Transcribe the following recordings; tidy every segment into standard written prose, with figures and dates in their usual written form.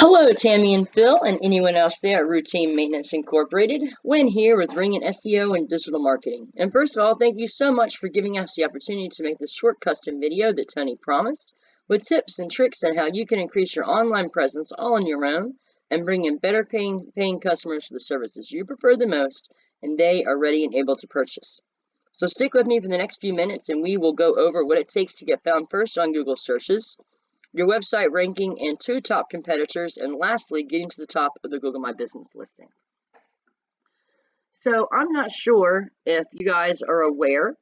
Hello, Tammy and Phil, and anyone else there at Routine Maintenance Incorporated. Wynn here with Ring and SEO and Digital Marketing. And first of all, thank you so much for giving us the opportunity to make this short custom video that Tony promised, with tips and tricks on how you can increase your online presence all on your own and bring in better paying customers for the services you prefer the most and they are ready and able to purchase. So stick with me for the next few minutes and we will go over what it takes to get found first on Google searches, your website ranking, and 2 top competitors, and lastly, getting to the top of the Google My Business listing. So I'm not sure if you guys are aware,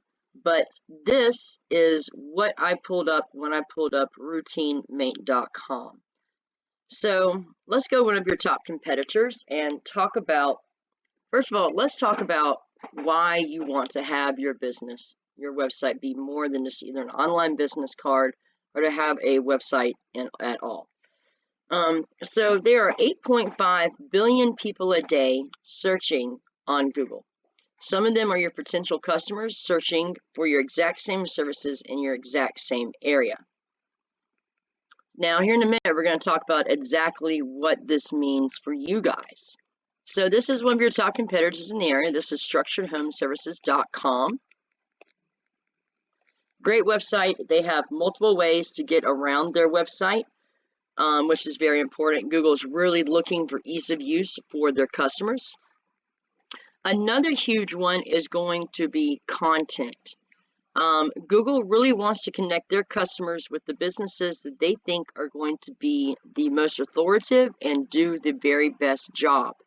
but this is what I pulled up when I pulled up routinemaint.com. So let's go one of your top competitors and talk about, first of all, let's talk about why you want to have your business, your website, be more than just either an online business card or to have a website at all. So there are 8.5 billion people a day searching on Google. Some of them are your potential customers searching for your exact same services in your exact same area. Now, here in a minute, we're going to talk about exactly what this means for you guys. So this is one of your top competitors in the area. This is structuredhomeservices.com. Great website. They have multiple ways to get around their website, which is very important. Google's really looking for ease of use for their customers. Another huge one is going to be content. Google really wants to connect their customers with the businesses that they think are going to be the most authoritative and do the very best job.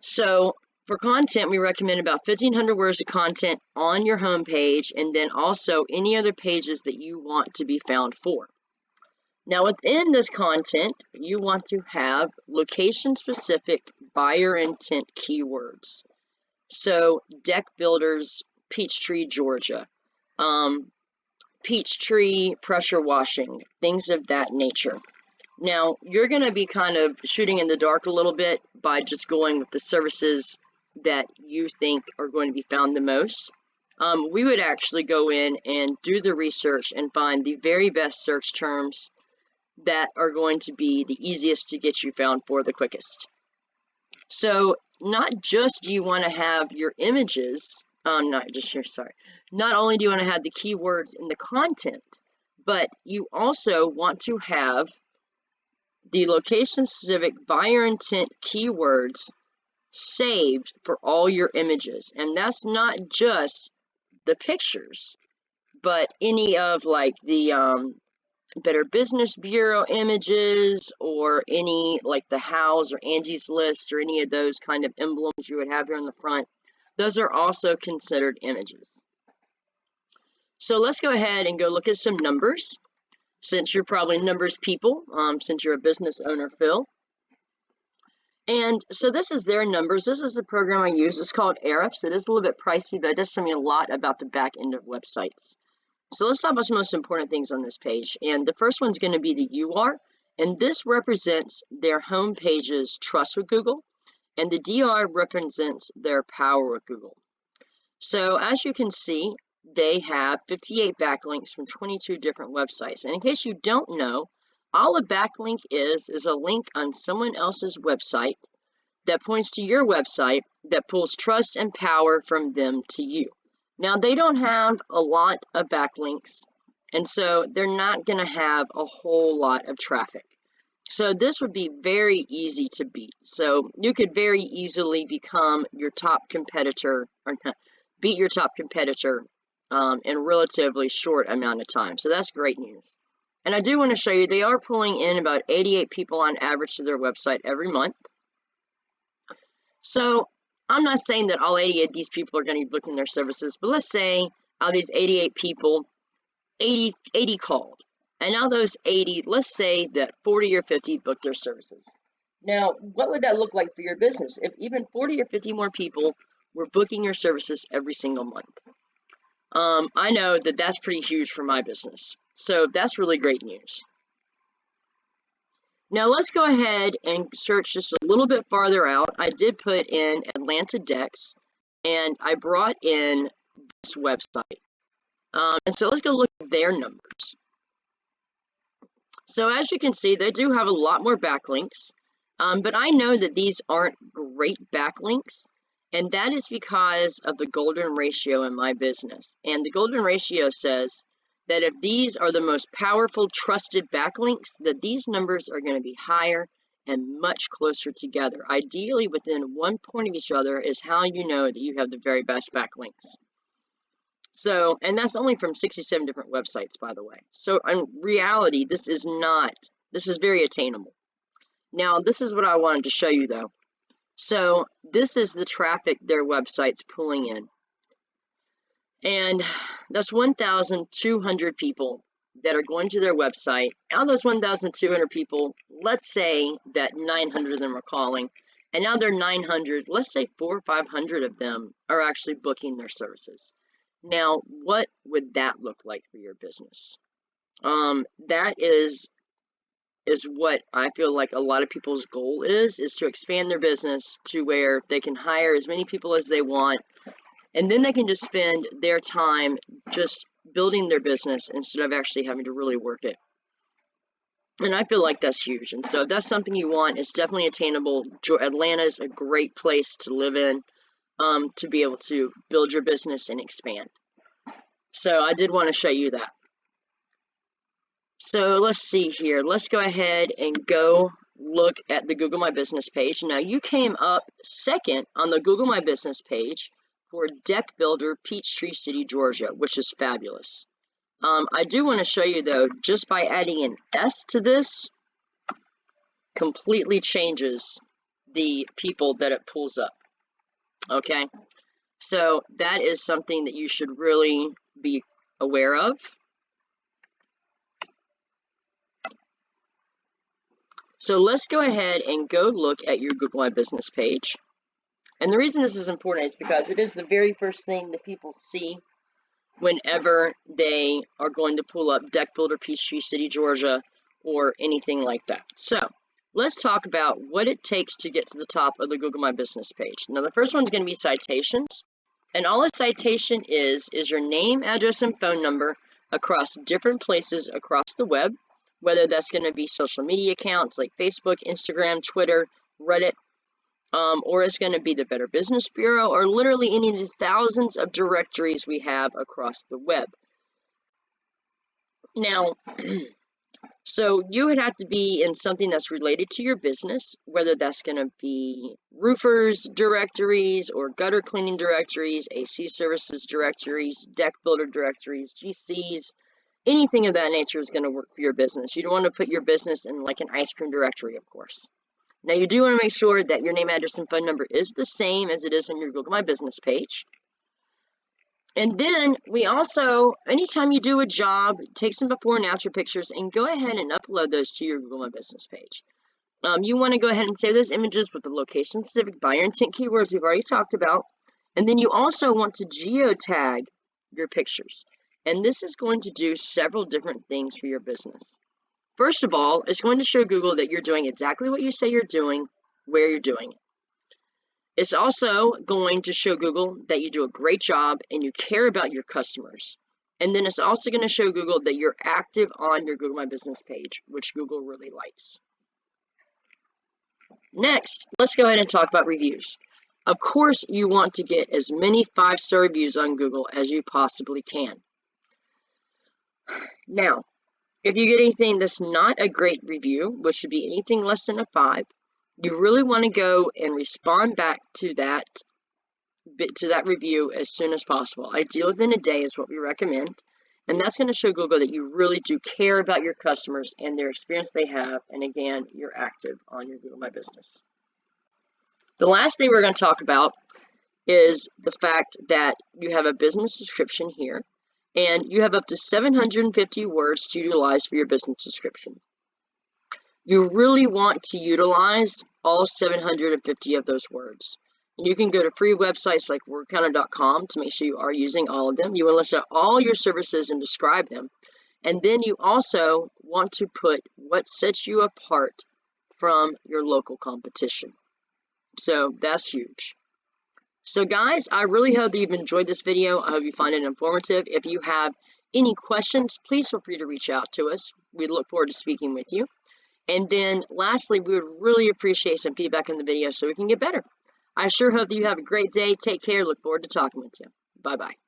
So for content, we recommend about 1,500 words of content on your home page, and then also any other pages that you want to be found for. Now, within this content, you want to have location-specific buyer intent keywords. So, deck builders, Peachtree, Georgia, Peachtree pressure washing, things of that nature. Now, you're going to be kind of shooting in the dark a little bit by just going with the services that you think are going to be found the most. We would actually go in and do the research and find the very best search terms that are going to be the easiest to get you found for the quickest. So not just do you want to have your images, not only do you want to have the keywords in the content, but you also want to have the location-specific buyer intent keywords saved for all your images. And that's not just the pictures, but any of like the Better Business Bureau images, or any like the Hows or Angie's List or any of those kind of emblems you would have here on the front. Those are also considered images. So let's go ahead and go look at some numbers, since you're probably numbers people, since you're a business owner, Phil. And so this is their numbers. This is the program I use. It's called Ahrefs. It is a little bit pricey, but it does tell me a lot about the back end of websites. So let's talk about some most important things on this page. And the first one's going to be the UR. And this represents their home page's trust with Google. And the DR represents their power with Google. So as you can see, they have 58 backlinks from 22 different websites. And in case you don't know, all a backlink is a link on someone else's website that points to your website that pulls trust and power from them to you. Now, they don't have a lot of backlinks, and so they're not going to have a whole lot of traffic. So this would be very easy to beat. So you could very easily become your top competitor, or beat your top competitor in a relatively short amount of time. So that's great news. And I do want to show you, they are pulling in about 88 people on average to their website every month. So I'm not saying that all 88 of these people are going to be booking their services, but let's say out of these 88 people, 80 called. And now those 80, let's say that 40 or 50 booked their services. Now, what would that look like for your business if even 40 or 50 more people were booking your services every single month? I know that that's pretty huge for my business. So that's really great news. Now let's go ahead and search just a little bit farther out. I did put in Atlanta Decks, and I brought in this website. And so let's go look at their numbers. So as you can see, they do have a lot more backlinks, but I know that these aren't great backlinks, and that is because of the golden ratio in my business. And the golden ratio says that if these are the most powerful, trusted backlinks, that these numbers are going to be higher and much closer together. Ideally, within 1 point of each other is how you know that you have the very best backlinks. So, and that's only from 67 different websites, by the way. So in reality, this is very attainable. Now, this is what I wanted to show you though. So this is the traffic their website's pulling in. And that's 1,200 people that are going to their website. Out of those 1,200 people, let's say that 900 of them are calling. And now they're 900, let's say 400 or 500 of them are actually booking their services. Now, what would that look like for your business? That is what I feel like a lot of people's goal is to expand their business to where they can hire as many people as they want, and then they can just spend their time just building their business instead of actually having to really work it. And I feel like that's huge. And so if that's something you want, it's definitely attainable. Atlanta is a great place to live in, to be able to build your business and expand. So I did want to show you that. So let's see here. Let's go ahead and go look at the Google My Business page. Now you came up second on the Google My Business page for Deck Builder, Peachtree City, Georgia, which is fabulous. I do want to show you though, just by adding an S to this, completely changes the people that it pulls up. Okay, so that is something that you should really be aware of. So let's go ahead and go look at your Google My Business page. And the reason this is important is because it is the very first thing that people see whenever they are going to pull up Deck Builder, Peachtree City, Georgia, or anything like that. So let's talk about what it takes to get to the top of the Google My Business page. Now the first one's going to be citations. And all a citation is your name, address, and phone number across different places across the web, whether that's going to be social media accounts like Facebook, Instagram, Twitter, Reddit, or it's going to be the Better Business Bureau, or literally any of the thousands of directories we have across the web. Now, so you would have to be in something that's related to your business, whether that's going to be roofers directories or gutter cleaning directories, AC services directories, deck builder directories, GCs, anything of that nature is going to work for your business. You don't want to put your business in like an ice cream directory, of course. Now you do want to make sure that your name, address, and phone number is the same as it is on your Google My Business page. And then we also, anytime you do a job, take some before and after pictures and go ahead and upload those to your Google My Business page. You want to go ahead and save those images with the location-specific buyer intent keywords we've already talked about. And then you also want to geotag your pictures. And this is going to do several different things for your business. First of all, it's going to show Google that you're doing exactly what you say you're doing, where you're doing it. It's also going to show Google that you do a great job and you care about your customers. And then it's also going to show Google that you're active on your Google My Business page, which Google really likes. Next, let's go ahead and talk about reviews. Of course, you want to get as many 5-star reviews on Google as you possibly can. Now, if you get anything that's not a great review, which should be anything less than a 5, you really want to go and respond back to that review as soon as possible. Ideally within a day is what we recommend. And that's going to show Google that you really do care about your customers and their experience they have. And again, you're active on your Google My Business. The last thing we're going to talk about is the fact that you have a business description here. And you have up to 750 words to utilize for your business description. You really want to utilize all 750 of those words. And you can go to free websites like wordcounter.com to make sure you are using all of them. You want to list out all your services and describe them. And then you also want to put what sets you apart from your local competition. So that's huge. So guys, I really hope that you've enjoyed this video. I hope you find it informative. If you have any questions, please feel free to reach out to us. We look forward to speaking with you. And then lastly, we would really appreciate some feedback on the video so we can get better. I sure hope that you have a great day. Take care. Look forward to talking with you. Bye-bye.